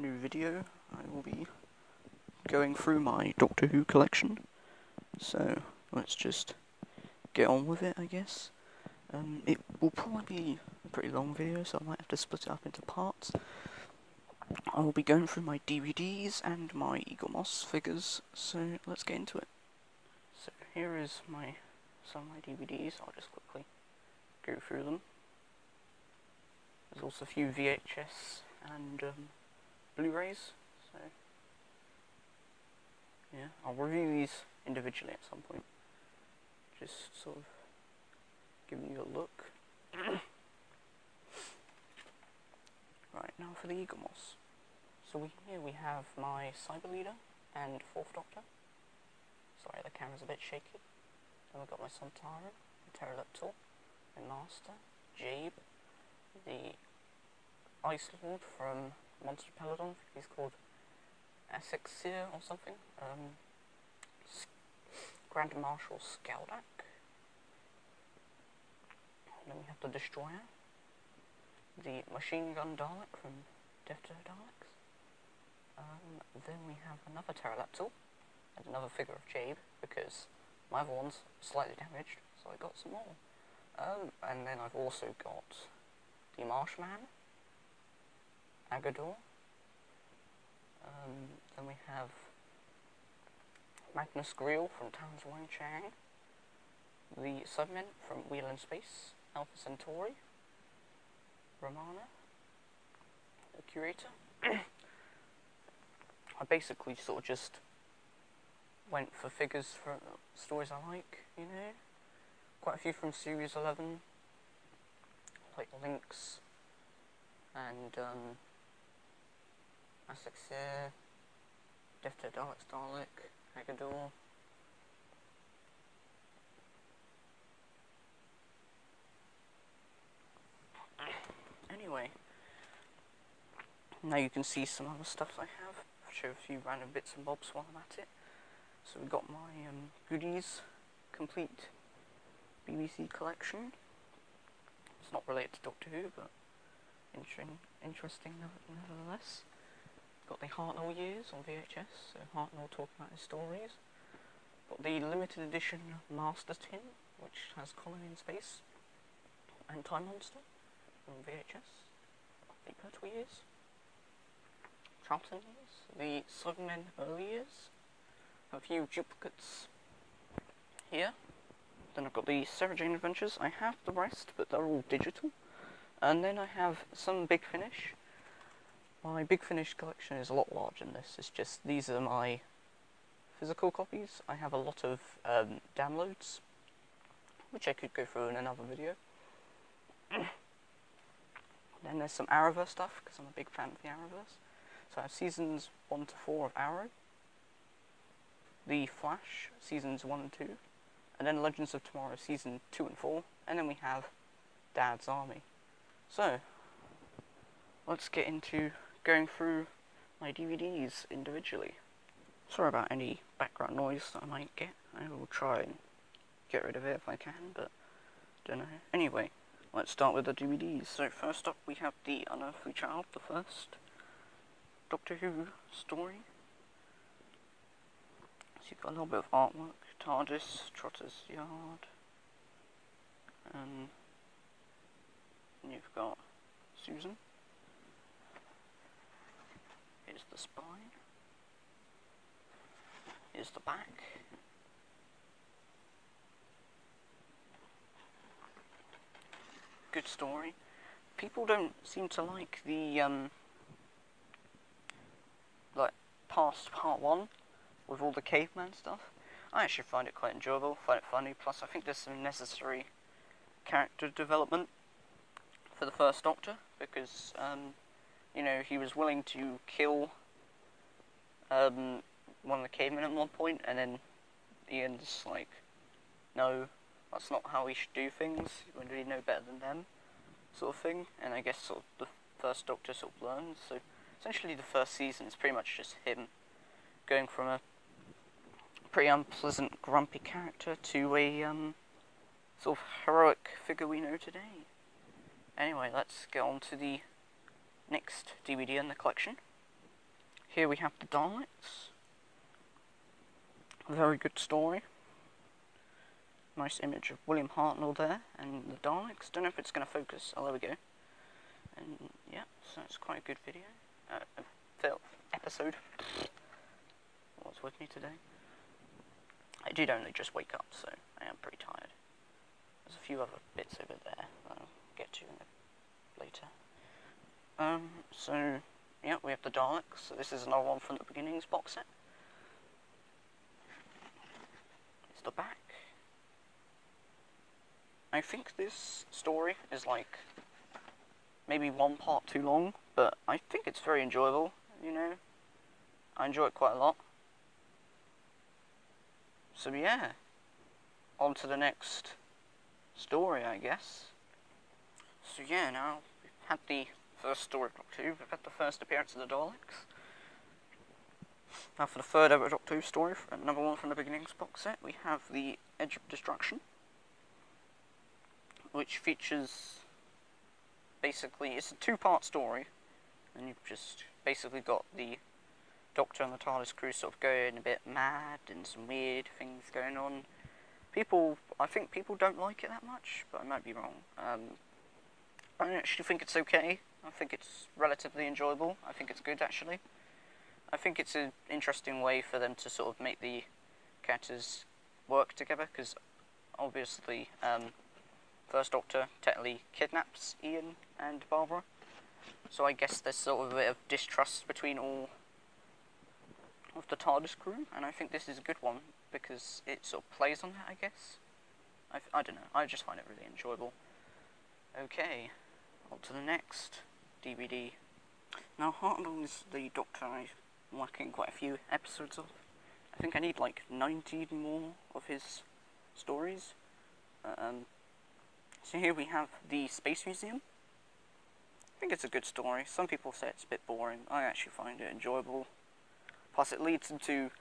new video. I will be going through my Doctor Who collection, so let's just get on with it, I guess. It will probably be a pretty long video, so I might have to split it up into parts. I will be going through my DVDs and my Eagle Moss figures, so let's get into it. So here is some of my DVDs. I'll just quickly go through them. There's also a few VHS and Blu-rays, so yeah, I'll review these individually at some point. Just sort of giving you a look. Right, now for the Eagle Moss. So here we have my Cyber Leader and 4th Doctor. Sorry, the camera's a bit shaky. Then we've got my Sontaran, the Pterodactyl, my Master, Jabe, the Ice Lord from Monster Peladon. He's called Asexir or something. Grand Marshal Skaldak. Then we have the Destroyer, the Machine Gun Dalek from Death to Daleks. Then we have another Pterodactyl and another figure of Jabe, because my other one's slightly damaged, so I got some more. And then I've also got the Marshman, Agador. Then we have Magnus Greel from Towns Wang Chang, the Cybermen from Wheel in Space, Alpha Centauri, Romana, the Curator. I basically sort of just went for figures for stories I like, you know. Quite a few from Series 11, like Lynx, and Asexir, Death to Daleks Dalek, Agador. Anyway, now you can see some other stuff I have. I'll show a few random bits and bobs while I'm at it. So we've got my Goodies complete BBC collection. It's not related to Doctor Who, but interesting nevertheless. Got the Hartnell years on VHS, so Hartnell talking about his stories. Got the limited edition Master Tin, which has Colony in Space and Time Monster on VHS. The Pertwee years, Charlton years, the Cybermen early years. A few duplicates here. Then I've got the Sarah Jane Adventures. I have the rest, but they're all digital. And then I have some Big Finish. My Big Finish collection is a lot larger than this. It's just, these are my physical copies. I have a lot of downloads, which I could go through in another video. Then there's some Arrowverse stuff, because I'm a big fan of the Arrowverse. So I have seasons 1 to 4 of Arrow, The Flash, seasons 1 and 2, and then Legends of Tomorrow, season 2 and 4, and then we have Dad's Army. So, let's get into going through my DVDs individually. Sorry about any background noise that I might get. I will try and get rid of it if I can, but don't know. Anyway, let's start with the DVDs. So first up we have The Unearthly Child, the first Doctor Who story. So you've got a little bit of artwork, TARDIS, Trotter's Yard, and you've got Susan. Here's the spine. Here's the back. Good story. People don't seem to like the like past part 1 with all the caveman stuff. I actually find it quite enjoyable, find it funny, plus I think there's some necessary character development for the first Doctor, because you know, he was willing to kill one of the cavemen at one point, and then Ian's like, no, that's not how we should do things, when we know better than them, sort of thing. And I guess sort of the first Doctor sort of learns. So essentially the first season is pretty much just him going from a pretty unpleasant, grumpy character to a sort of heroic figure we know today. Anyway, let's get on to the next DVD in the collection. Here we have the Daleks. A very good story. Nice image of William Hartnell there, and the Daleks. Don't know if it's going to focus. Oh, there we go. And yeah, so it's quite a good video. Episode. What's with me today? I did only just wake up, so I am pretty tired. There's a few other bits over there that I'll get to later. So, yeah, we have the Daleks. So this is another one from the Beginnings box set. It's the back. I think this story is like maybe one part too long, but I think it's very enjoyable, you know. I enjoy it quite a lot. So yeah, on to the next story, I guess. So yeah, now we've had the first story of Doctor Who, we've had the first appearance of the Daleks. Now for the third ever Doctor Who story, another one from the Beginnings box set, we have the Edge of Destruction, which features, basically, it's a two-part story, and you've just basically got the Doctor and the TARDIS crew sort of going a bit mad, and some weird things going on. I think people don't like it that much, but I might be wrong. I actually think it's okay. I think it's relatively enjoyable. I think it's good, actually. I think it's an interesting way for them to sort of make the characters work together, because obviously, First Doctor technically kidnaps Ian and Barbara, so I guess there's sort of a bit of distrust between all of the TARDIS crew, and I think this is a good one, because it sort of plays on that, I guess. I don't know, I just find it really enjoyable. Okay, on to the next DVD. Now, Hartnell is the Doctor I'm working quite a few episodes of. I think I need like 19 more of his stories. So here we have the Space Museum. I think it's a good story. Some people say it's a bit boring. I actually find it enjoyable. Plus it leads into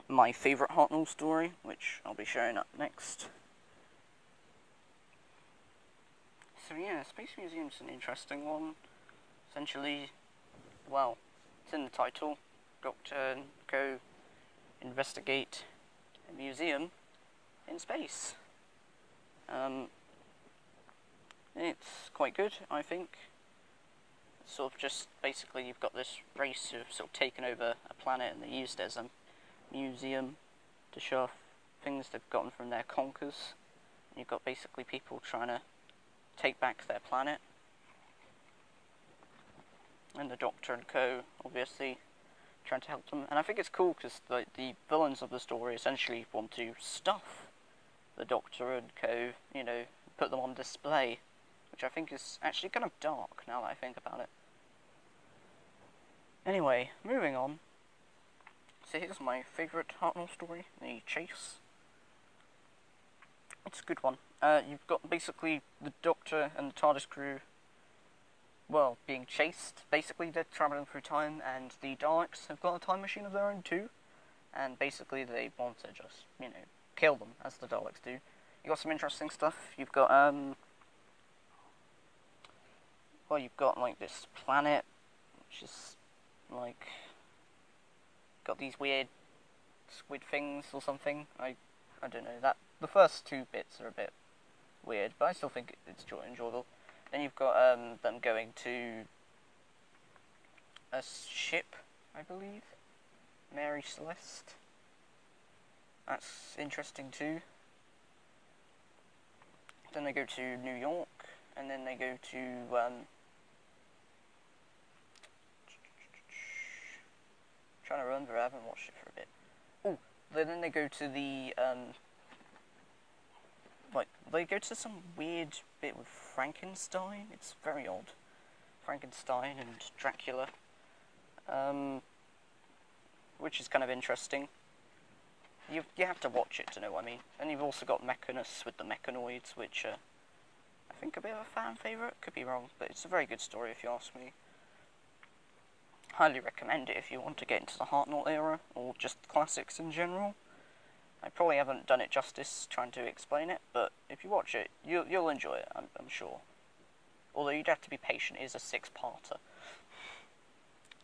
my favourite Hartnell story, which I'll be showing up next. So yeah, Space Museum's an interesting one. Essentially, well, it's in the title. Doctor and Co. investigate a museum in space. It's quite good, I think. It's sort of just, basically, you've got this race who've sort of taken over a planet, and they used it as a museum to show off things they've gotten from their conquerors. And you've got basically people trying to take back their planet. And the Doctor and Co. obviously trying to help them. And I think it's cool because the villains of the story essentially want to stuff the Doctor and Co., you know, put them on display, which I think is actually kind of dark now that I think about it. Anyway, moving on. So here's my favourite Hartnell story, The Chase. It's a good one. You've got basically the Doctor and the TARDIS crew, well, being chased. Basically, they're travelling through time, and the Daleks have got a time machine of their own too. And basically, they want to just, you know, kill them, as the Daleks do. You've got some interesting stuff. You've got, well, you've got, like, this planet, which is, like, got these weird squid things or something. I don't know, that, the first two bits are a bit weird, but I still think it's enjoyable. Then you've got, them going to a ship, I believe, Mary Celeste. That's interesting too. Then they go to New York, and then they go to, trying to remember, I haven't watched it for a bit. Oh, then they go to the, like, they go to some weird bit with Frankenstein. It's very odd. Frankenstein and Dracula. Which is kind of interesting. You have to watch it to know what I mean. And you've also got Mechanus with the Mechanoids, which I think a bit of a fan favourite. Could be wrong, but it's a very good story if you ask me. Highly recommend it if you want to get into the Hartnell era, or just classics in general. I probably haven't done it justice trying to explain it, but if you watch it, you'll enjoy it, I'm sure. Although you'd have to be patient, it is a 6-parter.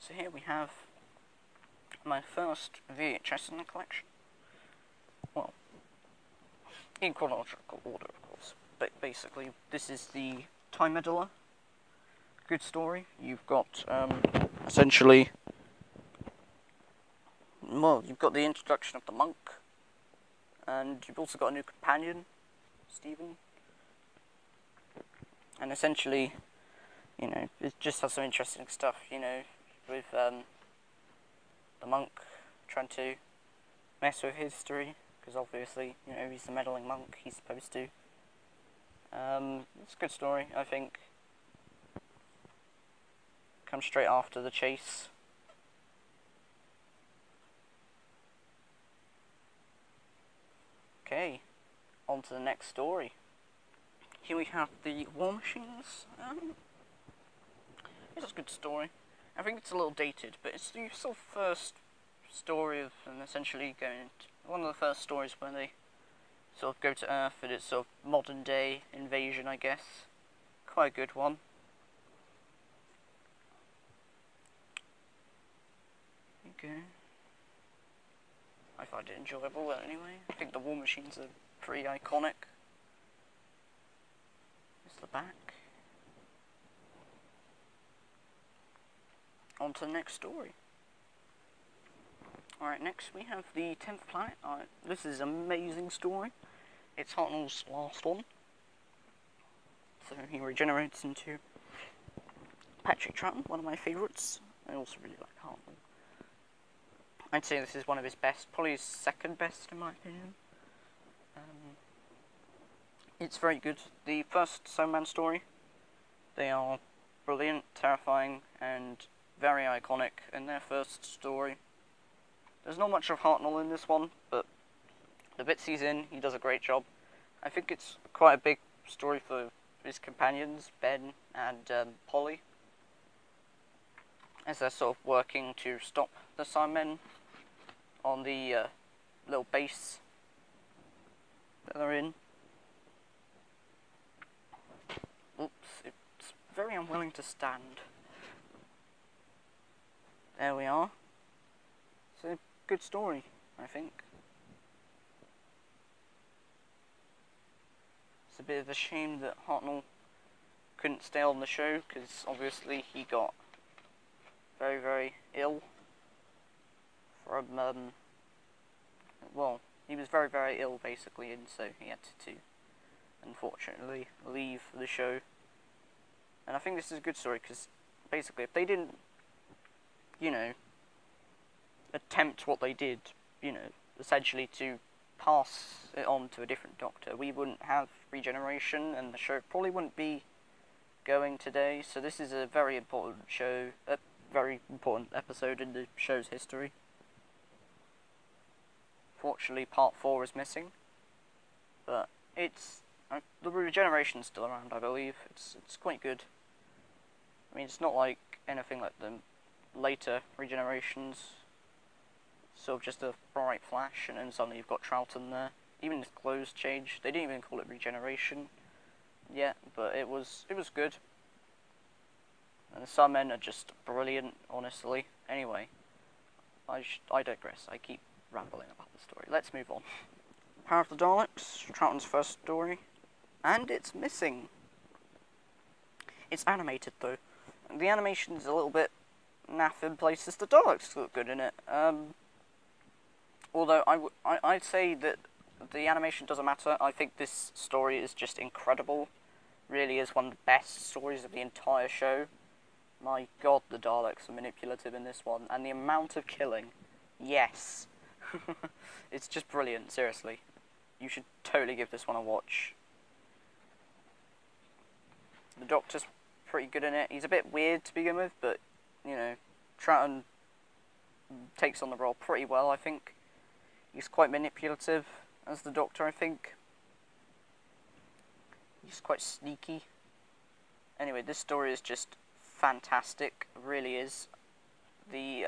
So here we have my first VHS in the collection. Well, in chronological order, of course. But basically, this is the Time Meddler. Good story. You've got, essentially, well, you've got the introduction of the monk, and you've also got a new companion, Stephen. And essentially, you know, it just has some interesting stuff, you know, with the monk trying to mess with history, because obviously, you know, he's the meddling monk, he's supposed to. It's a good story, I think. Comes straight after the chase. Okay, on to the next story. Here we have the War Machines. It's a good story. I think it's a little dated, but it's the sort of first story of them essentially going to, one of the first stories when they sort of go to Earth, and it's sort of modern day invasion, I guess. Quite a good one. Okay. I find it enjoyable anyway. I think the War Machines are pretty iconic. Here's the back. On to the next story. Alright, next we have the 10th Planet. This is an amazing story. It's Hartnell's last one. So he regenerates into Patrick Troughton, one of my favourites. I also really like Hartnell. I'd say this is one of his best, probably his second best in my opinion. It's very good. The first Snowman story, they are brilliant, terrifying, and very iconic in their first story. There's not much of Hartnell in this one, but the bits he's in, he does a great job. I think it's quite a big story for his companions, Ben and Polly, as they're sort of working to stop the Cybermen on the little base that they're in. Oops, it's very unwilling to stand. There we are. It's a good story, I think. It's a bit of a shame that Hartnell couldn't stay on the show, because obviously he got very, very ill from, well, he was very, very ill basically, and so he had to, unfortunately, leave the show. And I think this is a good story, because basically if they didn't, you know, attempt what they did, you know, essentially to pass it on to a different Doctor, we wouldn't have regeneration, and the show probably wouldn't be going today. So this is a very important show, a very important episode in the show's history. Fortunately, part 4 is missing, but it's the regeneration's still around, I believe. It's quite good. I mean, it's not like anything like the later regenerations. Sort of just a bright flash, and then suddenly you've got Troughton there. Even his clothes changed. They didn't even call it regeneration yet, but it was good. And the Cybermen are just brilliant, honestly. Anyway, I digress. I keep rambling about the story. Let's move on. Power of the Daleks, Troughton's first story, and it's missing. It's animated though. The animation's a little bit naff in places. The Daleks look good in it. Although I'd say that the animation doesn't matter. I think this story is just incredible. Really is one of the best stories of the entire show. My god, the Daleks are manipulative in this one, and the amount of killing, yes. It's just brilliant, seriously. You should totally give this one a watch. The Doctor's pretty good in it. He's a bit weird to begin with, but, you know, Troughton takes on the role pretty well, I think. He's quite manipulative as the Doctor, I think. He's quite sneaky. Anyway, this story is just fantastic. It really is. The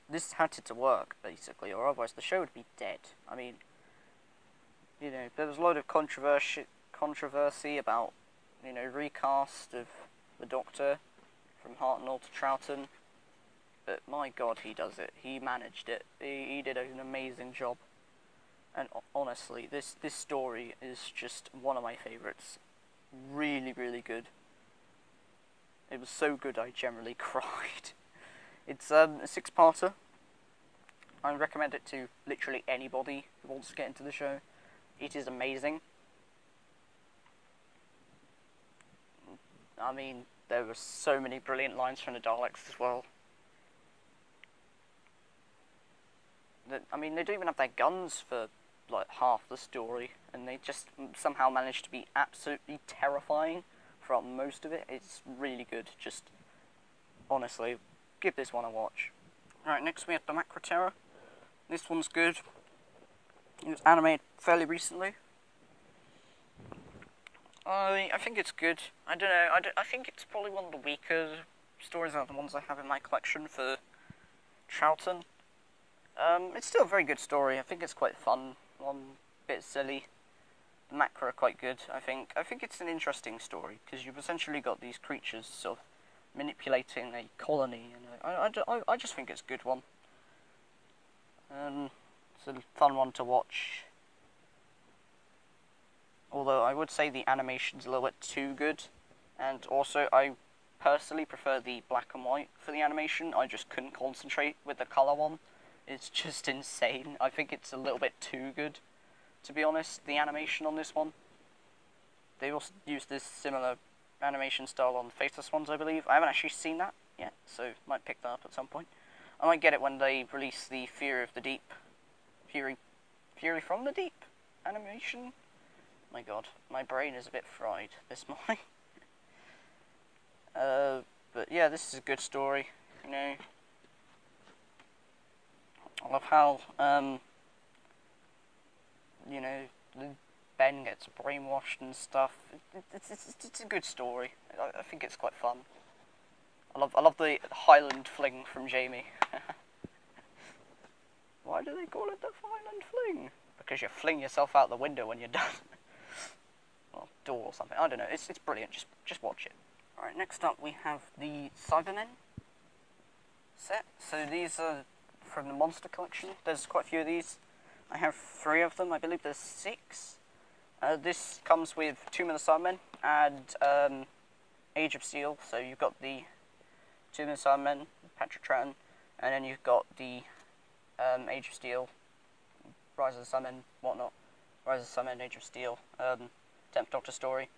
this had to work basically, or otherwise the show would be dead. I mean, you know, there was a lot of controversy about, you know, recast of the Doctor from Hartnell to Troughton, but my god, he does it. He managed it. He did an amazing job. And honestly, this story is just one of my favourites. Really, really good. It was so good I generally cried. It's a 6-parter. I recommend it to literally anybody who wants to get into the show. It is amazing. I mean, there were so many brilliant lines from the Daleks as well. I mean, they don't even have their guns for like half the story, and they just somehow managed to be absolutely terrifying throughout most of it. It's really good. Just honestly, give this one a watch. Alright, next we have the Macro Terror. This one's good. It was animated fairly recently. I think it's good. I don't know. I think it's probably one of the weaker stories out of the ones I have in my collection for Troughton. It's still a very good story. I think it's quite fun. One bit silly. The Macro are quite good. I think it's an interesting story because you've essentially got these creatures sort of manipulating a colony, and I just think it's a good one. It's a fun one to watch. Although I would say the animation's a little bit too good, and also I personally prefer the black and white for the animation. I just couldn't concentrate with the colour one. It's just insane. I think it's a little bit too good, to be honest, the animation on this one. They also used this similar animation style on the Faceless ones, I believe. I haven't actually seen that yet, so might pick that up at some point. I might get it when they release the Fury of the Deep. Fury from the Deep animation? My god, my brain is a bit fried this morning. But yeah, this is a good story, you know. I love how, you know, Ben gets brainwashed and stuff. It's a good story. I think it's quite fun. I love the Highland fling from Jamie. Why do they call it the Highland fling? Because you fling yourself out the window when you're done. Well, door or something. I don't know. It's brilliant. Just watch it. All right. Next up, we have the Cybermen set. So these are from the Monster Collection. There's quite a few of these. I have 3 of them. I believe there's 6. This comes with Tomb of the Cybermen and Age of Steel. So you've got the Tomb of the Cybermen, Patrick Troughton, and then you've got the Age of Steel, Rise of the Cybermen, whatnot. Rise of the Cybermen, Age of Steel, 10th Doctor story.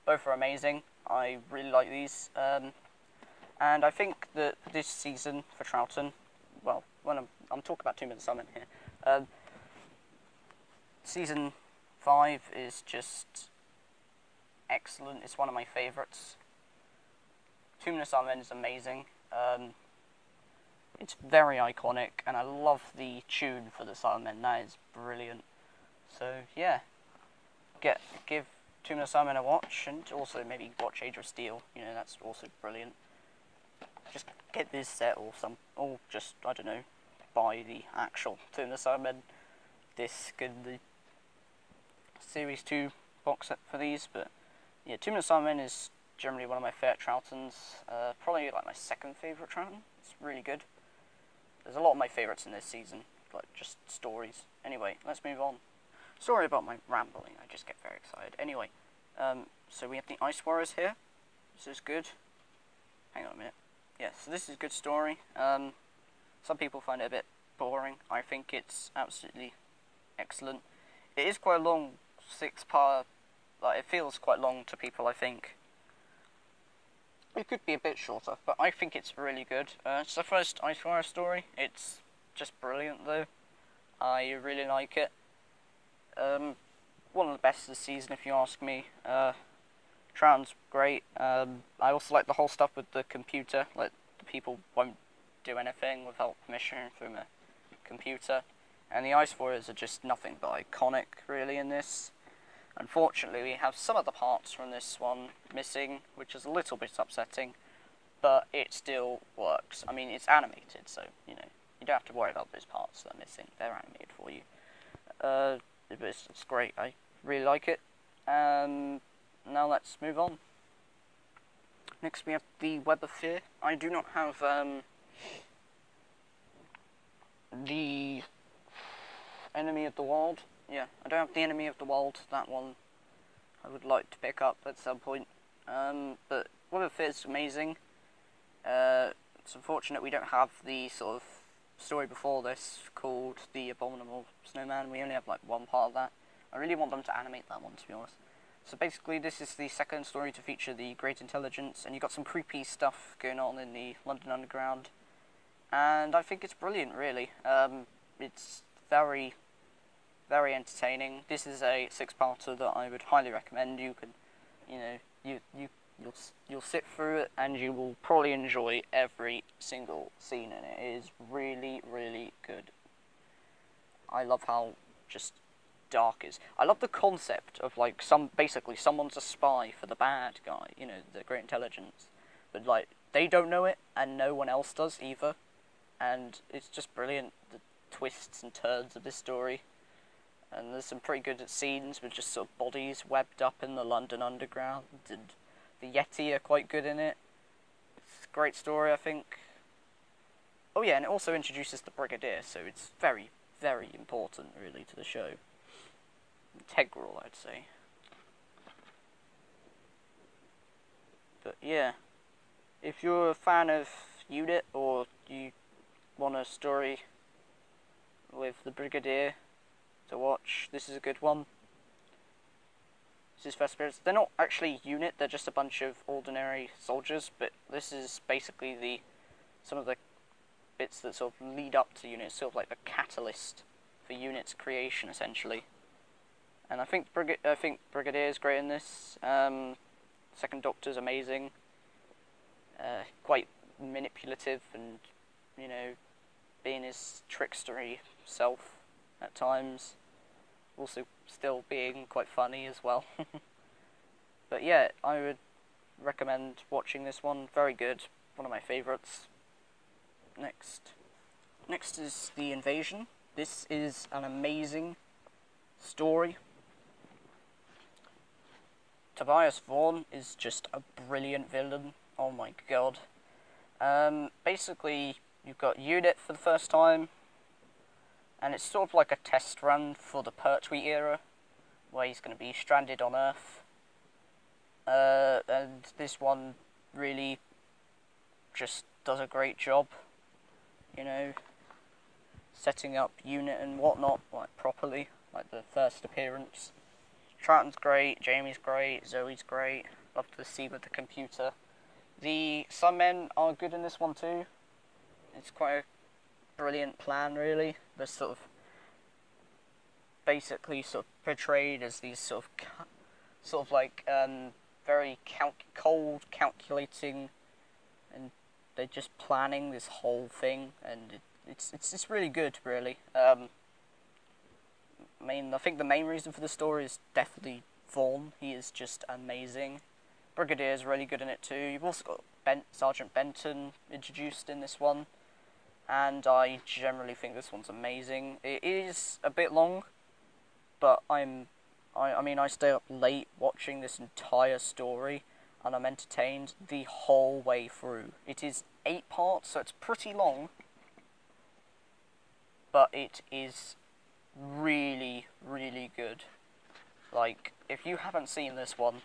Both are amazing. I really like these. And I think that this season for Troughton, well, when I'm talking about Tomb of the Cybermen here, season 5 is just excellent. It's one of my favourites. Tomb of the Cybermen is amazing. It's very iconic, and I love the tune for the Cybermen. That is brilliant. So yeah, give Tomb of the Cybermen a watch, and also maybe watch Age of Steel. You know, that's also brilliant. Just get this set, or just, I don't know, buy the actual Tomb of the Cybermen disc and the Series 2 box set for these. But yeah, Tomb of the Cybermen is generally one of my favourite Troughtons. Probably like my second favourite Troughton. It's really good. There's a lot of my favourites in this season, like just stories. Anyway, let's move on. Sorry about my rambling, I just get very excited. Anyway, so we have the Ice Warriors here. This is good. Hang on a minute. Yeah, so this is a good story. Some people find it a bit boring. I think it's absolutely excellent. It is quite a long 6-part, like it feels quite long to people, I think. It could be a bit shorter, but I think it's really good. It's the first Ice Warrior story. It's just brilliant, though. I really like it. One of the best of the season, if you ask me. Troughton's great. I also like the whole stuff with the computer. Like, the people won't do anything without permission from a computer. And the Ice Warriors are just nothing but iconic, really, in this. Unfortunately, we have some of the parts from this one missing, which is a little bit upsetting, but it still works. I mean, it's animated, so, you know, you don't have to worry about those parts that are missing. They're animated for you. But it's great. I really like it. Now let's move on. next we have the Web of Fear. I do not have the Enemy of the Wild. Yeah, I don't have the Enemy of the Wild. That one I would like to pick up at some point. But Web of Fear is amazing. It's unfortunate we don't have the sort of story before this called The Abominable Snowman. We only have like one part of that. I really want them to animate that one, to be honest. So basically this is the second story to feature the Great Intelligence, and you got some creepy stuff going on in the London Underground. And I think it's brilliant, really. It's very, very entertaining. This is a six-parter that I would highly recommend. You can, you know, you'll sit through it and you will probably enjoy every single scene in it. It is really, really good. I love how just dark it is. I love the concept of like basically someone's a spy for the bad guy, you know, the Great Intelligence, but like they don't know it and no one else does either. And it's just brilliant, the twists and turns of this story. And there's some pretty good scenes with just sort of bodies webbed up in the London Underground, and the Yeti are quite good in it. It's a great story, I think. Oh yeah, and it also introduces the Brigadier, so it's very, very important, really, to the show. Integral, I'd say. But yeah, if you're a fan of Unit, or you want a story with the Brigadier to watch, this is a good one. This is first appearance. They're not actually Unit, they're just a bunch of ordinary soldiers, but this is basically some of the bits that sort of lead up to Unit, sort of like the catalyst for Unit's creation, essentially. And I think Brigadier is great in this. Second Doctor's amazing. Quite manipulative and, you know, being his trickstery self at times. Also still being quite funny as well. But yeah, I would recommend watching this one. Very good. One of my favourites. Next is The Invasion. This is an amazing story. Tobias Vaughan is just a brilliant villain. Oh my god. Basically, you've got Unit for the first time, and it's sort of like a test run for the Pertwee era, where he's going to be stranded on Earth. And this one really just does a great job, you know, setting up Unit and whatnot, like, properly, like the first appearance. Troughton's great, Jamie's great, Zoe's great, love the scene with the computer. The Sunmen are good in this one too. It's quite a brilliant plan, really. They're sort of basically sort of portrayed as these sort of like very cold, calculating, and they're just planning this whole thing, and it's really good, really. I think the main reason for the story is definitely Vaughan. He is just amazing. Brigadier is really good in it too. You've also got Sergeant Benton introduced in this one, and I generally think this one's amazing. It is a bit long, but I mean I stay up late watching this entire story, and I'm entertained the whole way through. It is 8 parts, so it's pretty long, but it is really, really good. Like, if you haven't seen this one,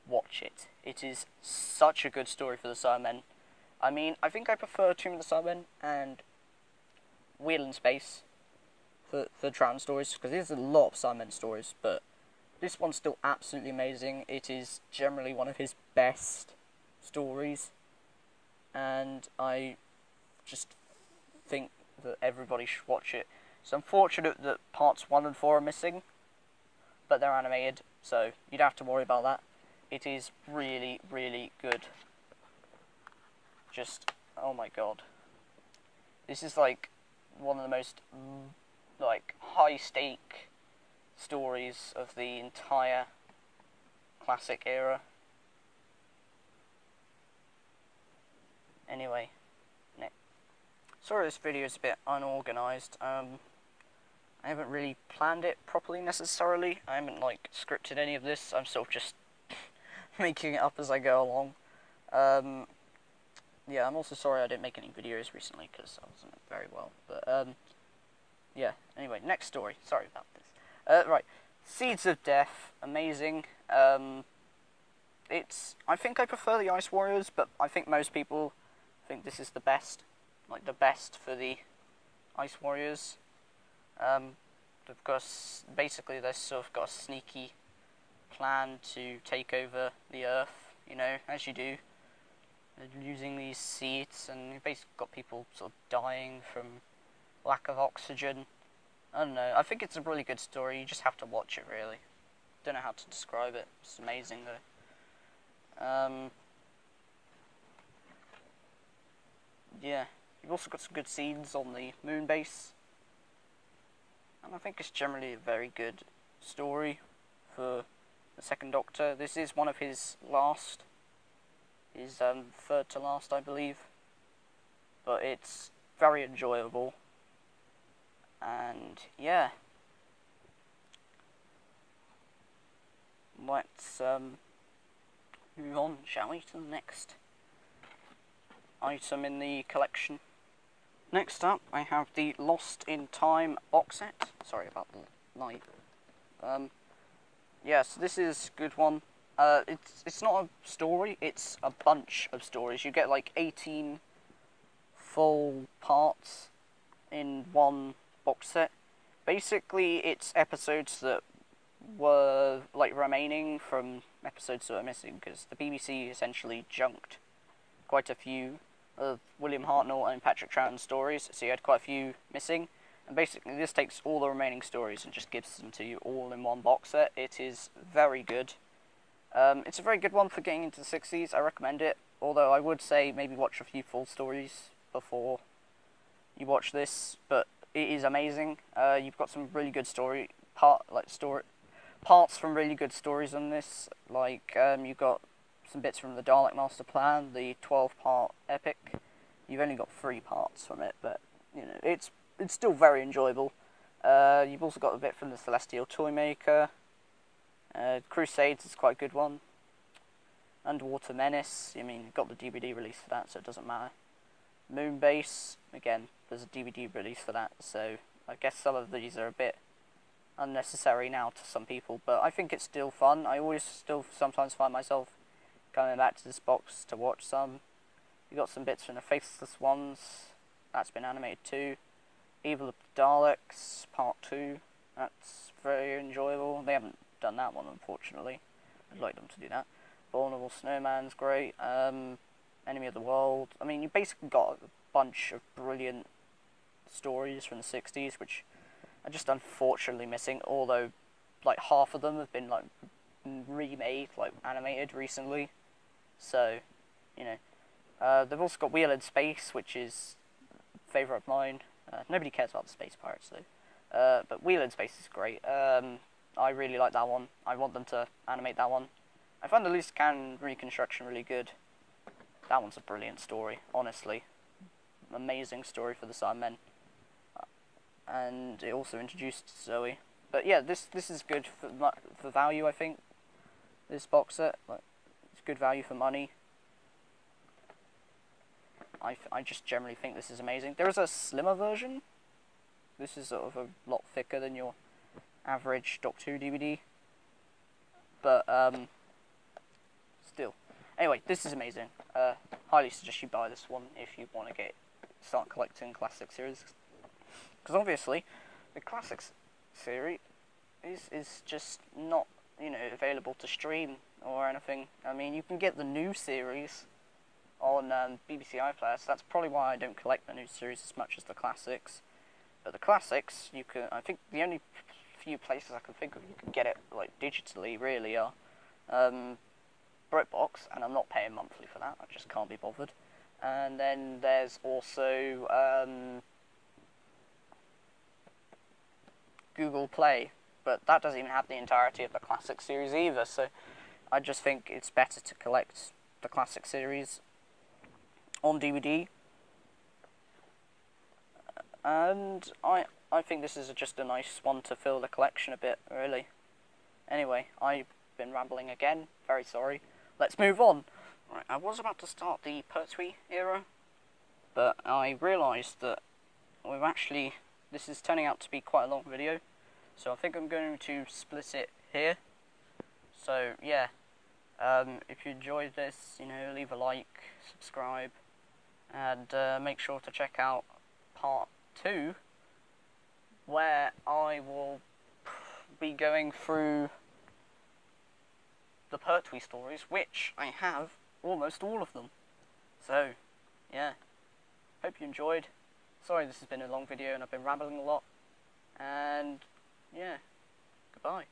watch it. It is such a good story for the Cybermen. I mean, I think I prefer Tomb of the Cybermen and Wheel in Space for Troughton stories, because there's a lot of Cybermen stories, but this one's still absolutely amazing. It is generally one of his best stories, and I just think that everybody should watch it. It's unfortunate that parts 1 and 4 are missing, but they're animated, so you don't have to worry about that. It is really, really good. Just, oh my god. This is like one of the most like high-stake stories of the entire classic era. Anyway, next. Sorry this video is a bit unorganised. I haven't really planned it properly necessarily. I haven't like scripted any of this. I'm sort of just making it up as I go along. Yeah, I'm also sorry I didn't make any videos recently because I wasn't very well. But yeah. Anyway, next story. Sorry about this. Right, Seeds of Death, amazing. I think I prefer the Ice Warriors, but I think most people think this is the best, like the best for the Ice Warriors. Because basically they've sort of got a sneaky plan to take over the Earth, you know, as you do. They're using these seeds, and you've basically got people sort of dying from lack of oxygen. I don't know, I think it's a really good story, you just have to watch it, really. Don't know how to describe it, it's amazing though. Yeah, you've also got some good scenes on the moon base. And I think it's generally a very good story for the Second Doctor. This is one of his last, his third to last, I believe. But it's very enjoyable. And yeah, let's move on, shall we, to the next item in the collection. Next up, I have the Lost in Time box set. Sorry about the light. Yeah, so this is a good one. It's not a story, it's a bunch of stories. You get like 18 full parts in one box set. Basically, it's episodes that were like remaining from episodes that were missing, because the BBC essentially junked quite a few of William Hartnell and Patrick Troughton's stories, so you had quite a few missing, and basically this takes all the remaining stories and just gives them to you all in one box set. It is very good. It's a very good one for getting into the 60s, I recommend it, although I would say maybe watch a few full stories before you watch this, but it is amazing. You've got some really good parts from really good stories on this, like you've got some bits from the Dalek Master Plan, the 12-part epic. You've only got 3 parts from it, but you know it's still very enjoyable. You've also got a bit from the Celestial Toymaker. Crusades is quite a good one. Underwater Menace, I mean, you've got the DVD release for that, so it doesn't matter. Moonbase, again, there's a DVD release for that, so I guess some of these are a bit unnecessary now to some people, but I think it's still fun. I always still sometimes find myself coming back to this box to watch some. You got some bits from the Faceless Ones, that's been animated too. Evil of the Daleks, Part 2, that's very enjoyable. They haven't done that one, unfortunately. I'd like them to do that. Vulnerable Snowman's great. Enemy of the World. I mean, you basically got a bunch of brilliant stories from the 60s, which are just unfortunately missing, although like half of them have been like remade, like animated recently. So, you know, they've also got Wheel in Space, which is a favourite of mine. Nobody cares about the Space Pirates though, but Wheel in Space is great. I really like that one. I want them to animate that one. I find the loose cannon reconstruction really good. That one's a brilliant story, honestly. Amazing story for the Cybermen. And it also introduced Zoe. But yeah, this is good for value, I think. This box set, like, it's good value for money. I just generally think this is amazing. There is a slimmer version. This is sort of a lot thicker than your average Doctor Who DVD. But still. Anyway, this is amazing. Highly suggest you buy this one if you want to start collecting classic series. Because obviously, the classics series is just not, you know, available to stream or anything. I mean, you can get the new series on BBC iPlayer, so that's probably why I don't collect the new series as much as the classics. But the classics, you can. I think the only few places I can think of you can get it like digitally really are BritBox, and I'm not paying monthly for that. I just can't be bothered. And then there's also Google Play, but that doesn't even have the entirety of the classic series either, so I just think it's better to collect the classic series on DVD. And I think this is just a nice one to fill the collection a bit, really. Anyway, I've been rambling again, very sorry. Let's move on. Right, I was about to start the Pertwee era, but I realised that this is turning out to be quite a long video, so I think I'm going to split it here. So yeah, if you enjoyed this, leave a like, subscribe, and make sure to check out part 2, where I will be going through the Pertwee stories, which I have almost all of them. So yeah, hope you enjoyed. Sorry this has been a long video and I've been rambling a lot, and yeah, goodbye.